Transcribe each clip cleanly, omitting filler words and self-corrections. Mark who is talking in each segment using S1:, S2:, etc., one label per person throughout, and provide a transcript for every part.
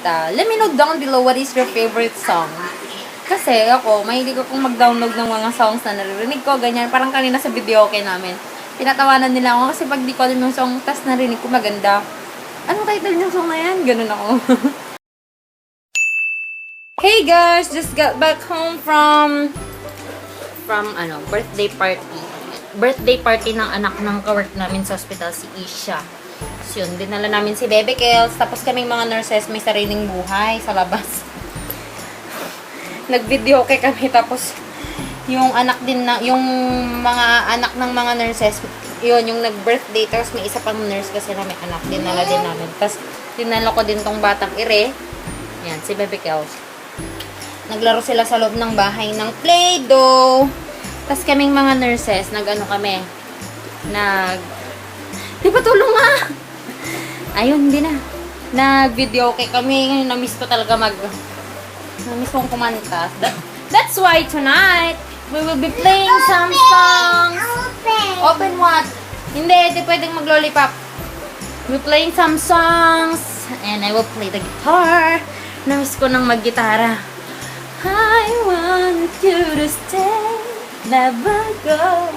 S1: kumanta. Let me know down below what is your favorite song. Kasi ako, mahilig akong mag-download ng mga songs na naririnig ko, ganyan. Parang kanina sa video okay namin. Pinatawanan nila ako kasi pag di ko alam yung song, tas narinig ko maganda. Anong title ng song na yan? Ganun ako. Hey guys! Just got back home from birthday party. Birthday party ng anak ng kawork namin sa hospital, si Isha. So yun, dinala namin si Bebe Kels. Tapos kaming mga nurses, may sariling buhay sa labas. Nag-video okay kami. Tapos, yung anak din na, yung mga anak ng mga nurses, yun, yung nag-birthday. Tapos may isa pang nurse kasi na may anak. Dinala din namin. Tapos, dinala ko din tong batang ire. Yan, si Bebe Kels. Naglaro sila sa loob ng bahay ng Play-Doh. Tapos kaming mga nurses, nag-ano kami, di pa tulong nga! Ayun, hindi na. Nag-video okay kami. Na-miss ko talaga na-miss kong kumanta. That's why tonight, we will be playing some songs. Open what? Hindi pwedeng mag-lollipop. We're playing some songs. And I will play the guitar. Na-miss ko nang mag-gitara. I want you to stay, never go.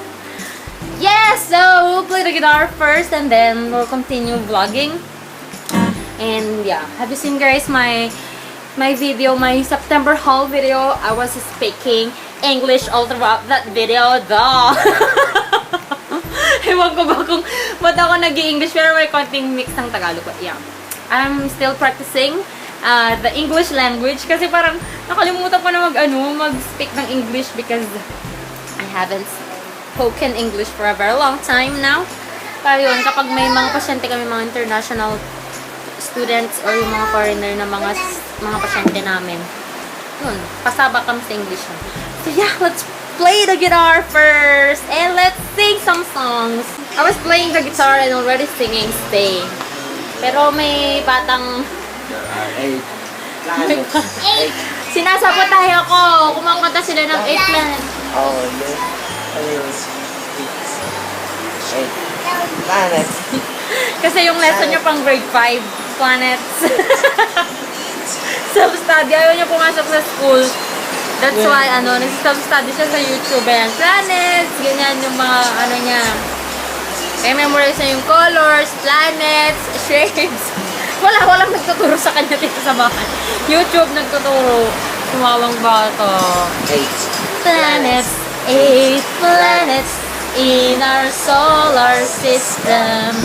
S1: Yes, so we'll play the guitar first and then we'll continue vlogging. And yeah, have you seen guys my video, my September haul video? I was speaking English all throughout that video, Ewan ko ba kung ba't ako nag-i-English, pero may konting mix ng Tagalog. Yeah, I'm still practicing the English language kasi parang nakalimutan ko na mag-speak ng English because I haven't spoken English for a very long time now. Kaya yun, kapag may mga pasyente kami, mga international students or yung mga foreigner na mga pasyente namin, yun, pasaba kami sa English. So yeah, let's play the guitar first and let's sing some songs. I was playing the guitar and already singing Stay. Pero may batang sinasabotay ako. Kumakanta sila ng 8 planets.
S2: Oh, planets.
S1: Kasi yung lesson nyo pang grade 5, planets. Self-study. Ayaw nyo pumasok sa school. That's why, nag-self-study siya sa YouTube. Ayan, planets. Ganyan yung mga, niya. Kaya memorize na yung colors, planets, shapes. Walang nagtuturo sa kanya dito sa bahay. YouTube nagtuturo. Tumawang bata.
S2: 8
S1: planets. 8 planets in our solar system.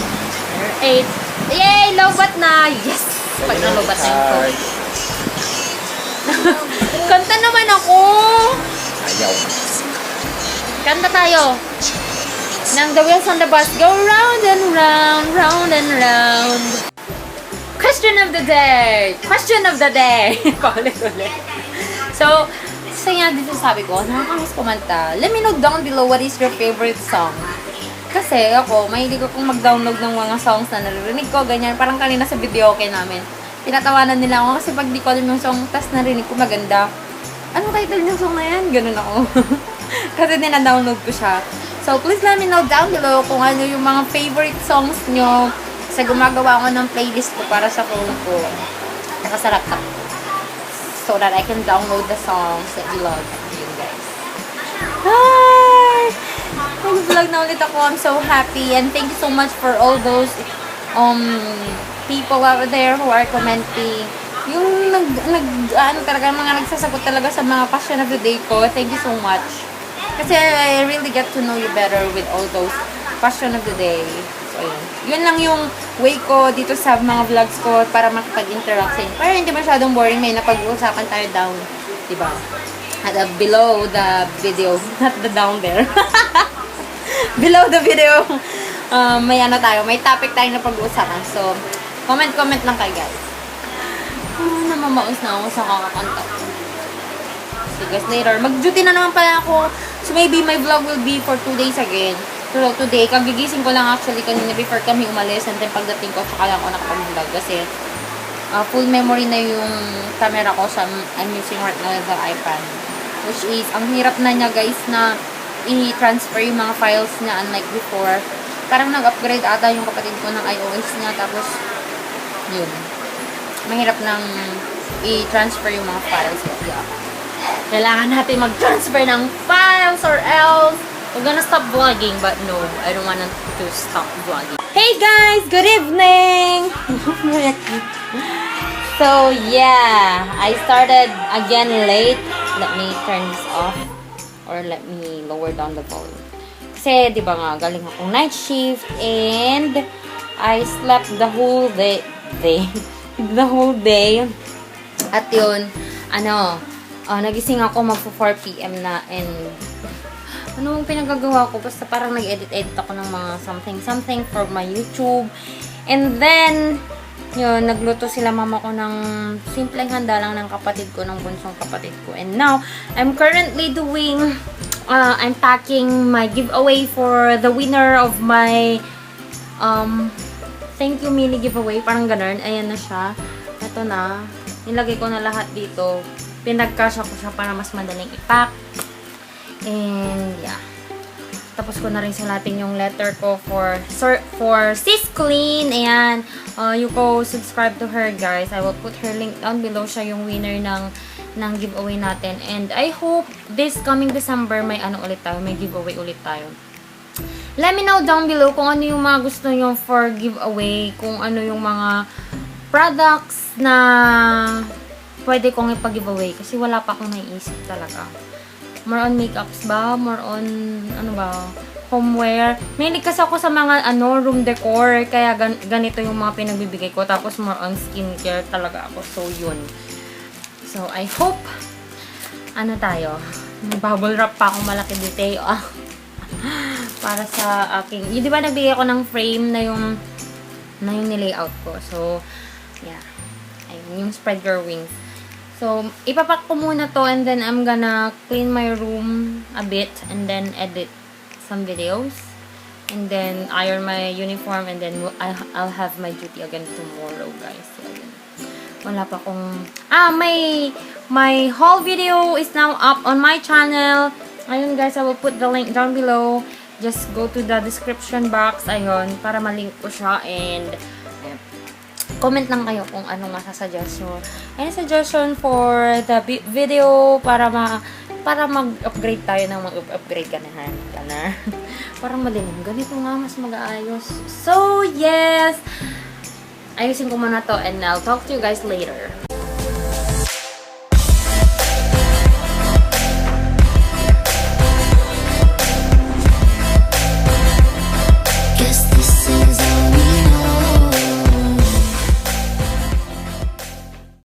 S1: 8. Yay! Lobat na! Yes! Pag nalobat na yung code. Kanta naman ako!
S2: Ayaw.
S1: Kanta tayo. Nang the wheels on the bus go round and round, round and round. Question of the day! Question of the day! Paulit-ulit. So nga dito sabi ko, nakakamiss kumanta. Let me know down below what is your favorite song. Kasi ako, mahilig akong mag-download ng mga songs na naririnig ko, ganyan. Parang kanina sa video okay namin. Pinatawanan nila ako kasi pag di ko alam yung song, tas narinig ko maganda. Anong title ng song na yan? Ganun ako. Kasi dina-download ko siya. So please let me know down below kung ano yung mga favorite songs nyo. Kasi gumagawa ko ng playlist ko para sa phone ko. Saka sa laptop. So that I can download the songs that you love. Yun guys. Hi! Nag-vlog na ulit ako. I'm so happy. And thank you so much for all those people out there who are commenting. Yung talaga, mga nagsasagot talaga sa mga question of the day ko. Thank you so much. Kasi I really get to know you better with all those question of the day. So, yun lang yung way ko dito sa mga vlogs ko para makipag-interact sa inyo. Pero hindi masyadong boring. May napag-uusapan tayo down. Diba? At below the video. Not the down there. Below the video. May may topic tayo na pag-uusapan. So, comment lang kayo guys. Namamaos na ako sa kakakanta. See you guys later. Mag-duty na naman pala ako. So, maybe my vlog will be for 2 days again. Pero today, kagigising ko lang actually kanina before kami umalis. And then pagdating ko, tsaka lang ako nakapag-vlog. Kasi, full memory na yung camera ko sa I'm using right now the iPad. Which is, ang hirap na niya guys na i-transfer yung mga files niya unlike before. Parang nag-upgrade ata yung kapatid ko ng iOS niya. Tapos, yun. mahirap nang i-transfer yung mga files. Yeah. Kailangan natin mag-transfer ng files or else we're gonna stop vlogging. But no, I don't want to stop vlogging. Hey guys! Good evening! So yeah, I started again late. Let me turn this off or let me lower down the volume. Kasi, di ba nga, galing akong night shift and I slept the whole day. The whole day. At yun, nagising ako magpo 4 PM na and anong pinagagawa ko? Basta parang nag-edit ako ng mga something for my YouTube. And then, yun, nagluto sila mama ko ng simpleng handa lang ng kapatid ko, ng bunsong kapatid ko. And now, I'm currently doing I'm packing my giveaway for the winner of my thank you mini giveaway. Parang ganun. Ayan na siya. Ito na. Nilagay ko na lahat dito. Pinagkasya ko siya para mas madaling i-pack. And yeah. Tapos ko na rin sulatin yung letter ko for Sis Clean. Ayan. You go subscribe to her, guys. I will put her link down below. Siya yung winner ng giveaway natin. And I hope this coming December may ulit tayo. May giveaway ulit tayo. Let me know down below kung ano yung mga gusto nyo for giveaway. Kung ano yung mga products na pwede kong ipag-giveaway. Kasi wala pa akong naiisip talaga. More on makeups ba? More on, homeware. Mahilig kasi ako sa mga, room decor. Kaya ganito yung mga pinagbibigay ko. Tapos more on skincare talaga ako. So, yun. So, I hope, tayo. May bubble wrap pa akong malaki dito. Para sa aking, di ba nagbigay ako ng frame na yung nilayout ko. So, yeah. Ayun, yung spread your wings. So, ipapak ko muna to and then I'm gonna clean my room a bit and then edit some videos. And then iron my uniform and then I'll have my duty again tomorrow, guys. So, ayun. Wala pa akong... my haul video is now up on my channel. Ayun, guys, I will put the link down below. Just go to the description box. Ayun, para malink ko siya. And comment lang kayo kung ano masasuggest. Any suggestion for the video para mag-upgrade tayo ng mag-upgrade ganahan. Parang madilim. Ganito nga, mas mag-aayos. So, yes! Ayusin ko muna to and I'll talk to you guys later.